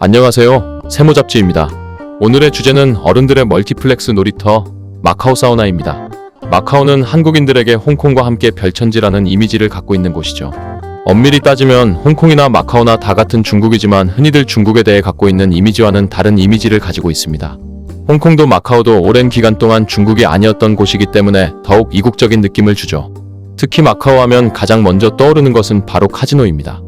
안녕하세요. 세모잡지입니다. 오늘의 주제는 어른들의 멀티플렉스 놀이터 마카오 사우나입니다. 마카오는 한국인들에게 홍콩과 함께 별천지라는 이미지를 갖고 있는 곳이죠. 엄밀히 따지면 홍콩이나 마카오나 다 같은 중국이지만 흔히들 중국에 대해 갖고 있는 이미지와는 다른 이미지를 가지고 있습니다. 홍콩도 마카오도 오랜 기간 동안 중국이 아니었던 곳이기 때문에 더욱 이국적인 느낌을 주죠. 특히 마카오 하면 가장 먼저 떠오르는 것은 바로 카지노입니다.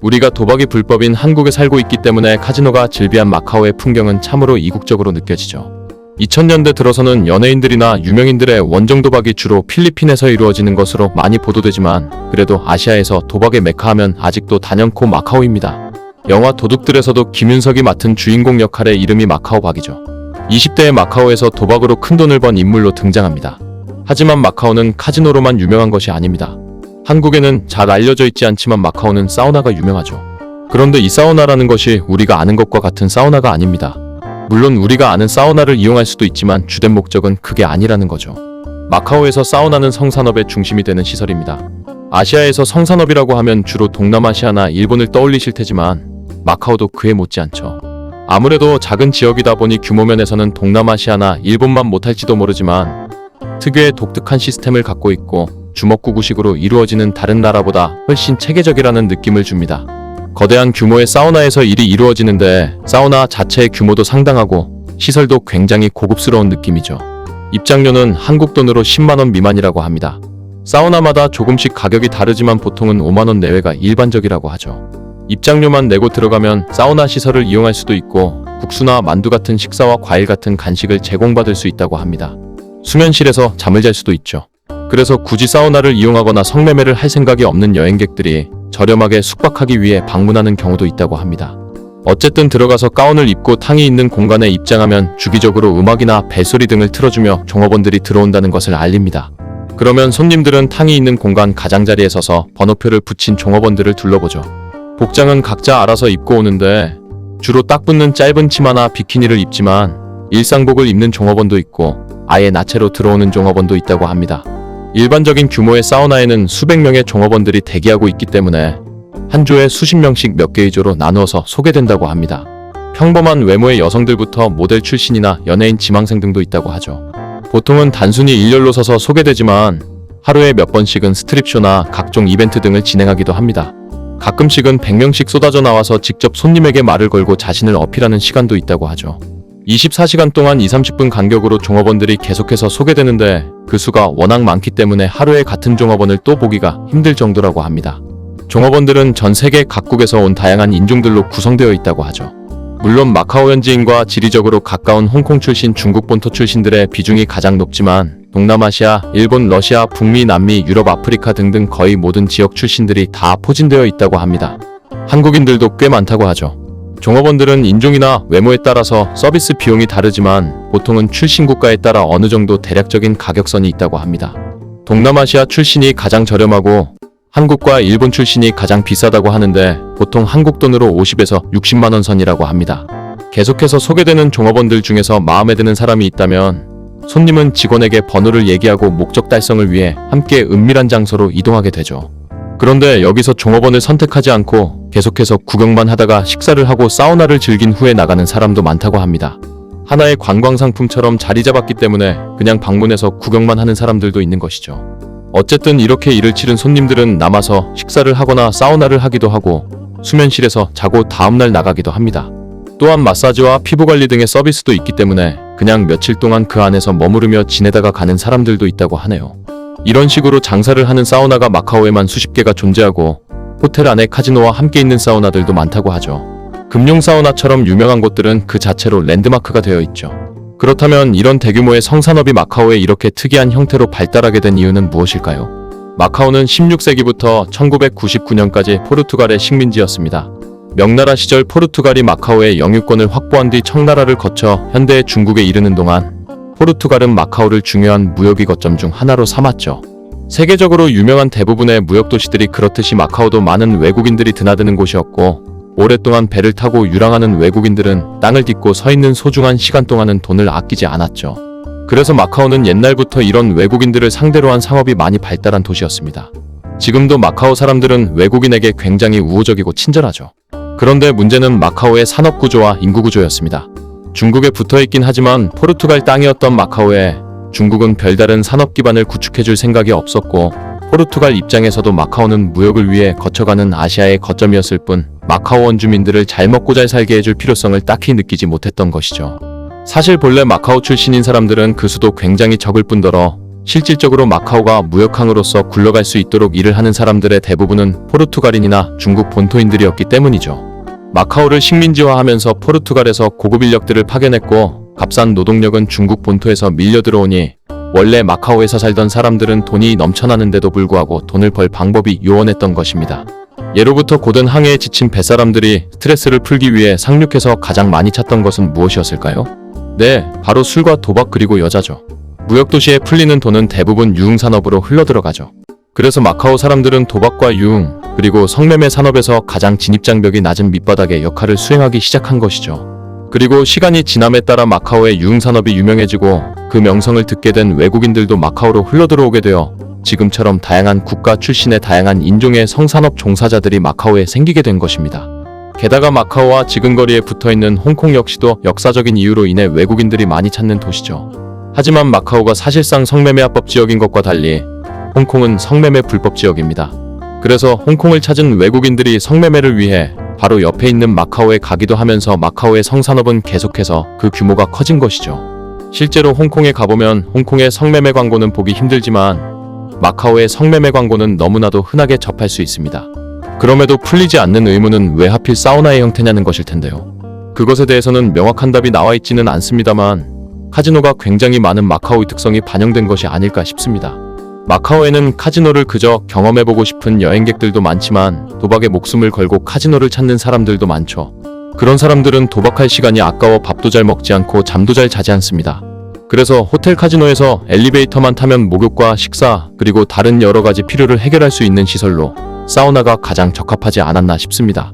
우리가 도박이 불법인 한국에 살고 있기 때문에 카지노가 즐비한 마카오의 풍경은 참으로 이국적으로 느껴지죠. 2000년대 들어서는 연예인들이나 유명인들의 원정 도박이 주로 필리핀에서 이루어지는 것으로 많이 보도되지만 그래도 아시아에서 도박의 메카하면 아직도 단연코 마카오입니다. 영화 도둑들에서도 김윤석이 맡은 주인공 역할의 이름이 마카오박이죠. 20대의 마카오에서 도박으로 큰돈을 번 인물로 등장합니다. 하지만 마카오는 카지노로만 유명한 것이 아닙니다. 한국에는 잘 알려져 있지 않지만 마카오는 사우나가 유명하죠. 그런데 이 사우나라는 것이 우리가 아는 것과 같은 사우나가 아닙니다. 물론 우리가 아는 사우나를 이용할 수도 있지만 주된 목적은 그게 아니라는 거죠. 마카오에서 사우나는 성산업의 중심이 되는 시설입니다. 아시아에서 성산업이라고 하면 주로 동남아시아나 일본을 떠올리실 테지만 마카오도 그에 못지않죠. 아무래도 작은 지역이다 보니 규모 면에서는 동남아시아나 일본만 못할지도 모르지만 특유의 독특한 시스템을 갖고 있고 주먹구구식으로 이루어지는 다른 나라보다 훨씬 체계적이라는 느낌을 줍니다. 거대한 규모의 사우나에서 일이 이루어지는데 사우나 자체의 규모도 상당하고 시설도 굉장히 고급스러운 느낌이죠. 입장료는 한국 돈으로 10만원 미만이라고 합니다. 사우나마다 조금씩 가격이 다르지만 보통은 5만원 내외가 일반적이라고 하죠. 입장료만 내고 들어가면 사우나 시설을 이용할 수도 있고 국수나 만두 같은 식사와 과일 같은 간식을 제공받을 수 있다고 합니다. 수면실에서 잠을 잘 수도 있죠. 그래서 굳이 사우나를 이용하거나 성매매를 할 생각이 없는 여행객들이 저렴하게 숙박하기 위해 방문하는 경우도 있다고 합니다. 어쨌든 들어가서 가운을 입고 탕이 있는 공간에 입장하면 주기적으로 음악이나 벨소리 등을 틀어주며 종업원들이 들어온다는 것을 알립니다. 그러면 손님들은 탕이 있는 공간 가장자리에 서서 번호표를 붙인 종업원들을 둘러보죠. 복장은 각자 알아서 입고 오는데 주로 딱 붙는 짧은 치마나 비키니를 입지만 일상복을 입는 종업원도 있고 아예 나체로 들어오는 종업원도 있다고 합니다. 일반적인 규모의 사우나에는 수백 명의 종업원들이 대기하고 있기 때문에 한 조에 수십 명씩 몇 개의 조로 나누어서 소개된다고 합니다. 평범한 외모의 여성들부터 모델 출신이나 연예인 지망생 등도 있다고 하죠. 보통은 단순히 일렬로 서서 소개되지만 하루에 몇 번씩은 스트립쇼나 각종 이벤트 등을 진행하기도 합니다. 가끔씩은 100명씩 쏟아져 나와서 직접 손님에게 말을 걸고 자신을 어필하는 시간도 있다고 하죠. 24시간 동안 20-30분 간격으로 종업원들이 계속해서 소개되는데 그 수가 워낙 많기 때문에 하루에 같은 종업원을 또 보기가 힘들 정도라고 합니다. 종업원들은 전 세계 각국에서 온 다양한 인종들로 구성되어 있다고 하죠. 물론 마카오 현지인과 지리적으로 가까운 홍콩 출신, 중국 본토 출신들의 비중이 가장 높지만 동남아시아, 일본, 러시아, 북미, 남미, 유럽, 아프리카 등등 거의 모든 지역 출신들이 다 포진되어 있다고 합니다. 한국인들도 꽤 많다고 하죠. 종업원들은 인종이나 외모에 따라서 서비스 비용이 다르지만 보통은 출신 국가에 따라 어느 정도 대략적인 가격선이 있다고 합니다. 동남아시아 출신이 가장 저렴하고 한국과 일본 출신이 가장 비싸다고 하는데 보통 한국 돈으로 50에서 60만원 선이라고 합니다. 계속해서 소개되는 종업원들 중에서 마음에 드는 사람이 있다면 손님은 직원에게 번호를 얘기하고 목적 달성을 위해 함께 은밀한 장소로 이동하게 되죠. 그런데 여기서 종업원을 선택하지 않고 계속해서 구경만 하다가 식사를 하고 사우나를 즐긴 후에 나가는 사람도 많다고 합니다. 하나의 관광상품처럼 자리 잡았기 때문에 그냥 방문해서 구경만 하는 사람들도 있는 것이죠. 어쨌든 이렇게 일을 치른 손님들은 남아서 식사를 하거나 사우나를 하기도 하고 수면실에서 자고 다음날 나가기도 합니다. 또한 마사지와 피부관리 등의 서비스도 있기 때문에 그냥 며칠 동안 그 안에서 머무르며 지내다가 가는 사람들도 있다고 하네요. 이런 식으로 장사를 하는 사우나가 마카오에만 수십 개가 존재하고 호텔 안에 카지노와 함께 있는 사우나들도 많다고 하죠. 금룡 사우나처럼 유명한 곳들은 그 자체로 랜드마크가 되어 있죠. 그렇다면 이런 대규모의 성산업이 마카오에 이렇게 특이한 형태로 발달하게 된 이유는 무엇일까요? 마카오는 16세기부터 1999년까지 포르투갈의 식민지였습니다. 명나라 시절 포르투갈이 마카오의 영유권을 확보한 뒤 청나라를 거쳐 현대의 중국에 이르는 동안 포르투갈은 마카오를 중요한 무역의 거점 중 하나로 삼았죠. 세계적으로 유명한 대부분의 무역 도시들이 그렇듯이 마카오도 많은 외국인들이 드나드는 곳이었고 오랫동안 배를 타고 유랑하는 외국인들은 땅을 딛고 서 있는 소중한 시간 동안은 돈을 아끼지 않았죠. 그래서 마카오는 옛날부터 이런 외국인들을 상대로 한 상업이 많이 발달한 도시였습니다. 지금도 마카오 사람들은 외국인에게 굉장히 우호적이고 친절하죠. 그런데 문제는 마카오의 산업 구조와 인구 구조였습니다. 중국에 붙어 있긴 하지만 포르투갈 땅이었던 마카오에 중국은 별다른 산업 기반을 구축해줄 생각이 없었고, 포르투갈 입장에서도 마카오는 무역을 위해 거쳐가는 아시아의 거점이었을 뿐 마카오 원주민들을 잘 먹고 잘 살게 해줄 필요성을 딱히 느끼지 못했던 것이죠. 사실 본래 마카오 출신인 사람들은 그 수도 굉장히 적을 뿐더러 실질적으로 마카오가 무역항으로서 굴러갈 수 있도록 일을 하는 사람들의 대부분은 포르투갈인이나 중국 본토인들이었기 때문이죠. 마카오를 식민지화하면서 포르투갈에서 고급 인력들을 파견했고, 값싼 노동력은 중국 본토에서 밀려 들어오니 원래 마카오에서 살던 사람들은 돈이 넘쳐나는데도 불구하고 돈을 벌 방법이 요원했던 것입니다. 예로부터 고된 항해에 지친 뱃사람들이 스트레스를 풀기 위해 상륙해서 가장 많이 찾던 것은 무엇이었을까요? 네, 바로 술과 도박 그리고 여자죠. 무역도시에 풀리는 돈은 대부분 유흥산업으로 흘러들어가죠. 그래서 마카오 사람들은 도박과 유흥, 그리고 성매매 산업에서 가장 진입장벽이 낮은 밑바닥의 역할을 수행하기 시작한 것이죠. 그리고 시간이 지남에 따라 마카오의 유흥산업이 유명해지고 그 명성을 듣게 된 외국인들도 마카오로 흘러들어오게 되어 지금처럼 다양한 국가 출신의 다양한 인종의 성산업 종사자들이 마카오에 생기게 된 것입니다. 게다가 마카오와 지근거리에 붙어있는 홍콩 역시도 역사적인 이유로 인해 외국인들이 많이 찾는 도시죠. 하지만 마카오가 사실상 성매매합법 지역인 것과 달리 홍콩은 성매매 불법 지역입니다. 그래서 홍콩을 찾은 외국인들이 성매매를 위해 바로 옆에 있는 마카오에 가기도 하면서 마카오의 성산업은 계속해서 그 규모가 커진 것이죠. 실제로 홍콩에 가보면 홍콩의 성매매 광고는 보기 힘들지만 마카오의 성매매 광고는 너무나도 흔하게 접할 수 있습니다. 그럼에도 풀리지 않는 의문은 왜 하필 사우나의 형태냐는 것일 텐데요. 그것에 대해서는 명확한 답이 나와 있지는 않습니다만 카지노가 굉장히 많은 마카오의 특성이 반영된 것이 아닐까 싶습니다. 마카오에는 카지노를 그저 경험해보고 싶은 여행객들도 많지만 도박에 목숨을 걸고 카지노를 찾는 사람들도 많죠. 그런 사람들은 도박할 시간이 아까워 밥도 잘 먹지 않고 잠도 잘 자지 않습니다. 그래서 호텔 카지노에서 엘리베이터만 타면 목욕과 식사, 그리고 다른 여러가지 필요를 해결할 수 있는 시설로 사우나가 가장 적합하지 않았나 싶습니다.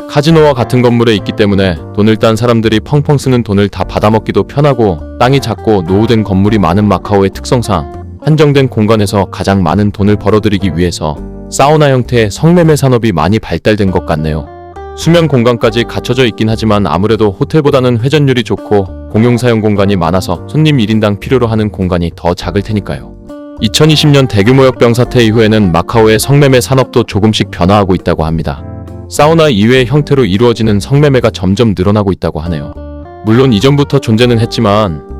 카지노와 같은 건물에 있기 때문에 돈을 딴 사람들이 펑펑 쓰는 돈을 다 받아먹기도 편하고, 땅이 작고 노후된 건물이 많은 마카오의 특성상 한정된 공간에서 가장 많은 돈을 벌어들이기 위해서 사우나 형태의 성매매 산업이 많이 발달된 것 같네요. 수면 공간까지 갖춰져 있긴 하지만 아무래도 호텔보다는 회전율이 좋고 공용 사용 공간이 많아서 손님 1인당 필요로 하는 공간이 더 작을 테니까요. 2020년 대규모 역병 사태 이후에는 마카오의 성매매 산업도 조금씩 변화하고 있다고 합니다. 사우나 이외의 형태로 이루어지는 성매매가 점점 늘어나고 있다고 하네요. 물론 이전부터 존재는 했지만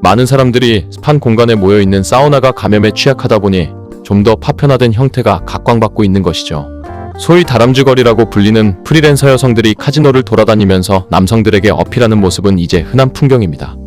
많은 사람들이 습한 공간에 모여있는 사우나가 감염에 취약하다 보니 좀 더 파편화된 형태가 각광받고 있는 것이죠. 소위 다람쥐거리라고 불리는 프리랜서 여성들이 카지노를 돌아다니면서 남성들에게 어필하는 모습은 이제 흔한 풍경입니다.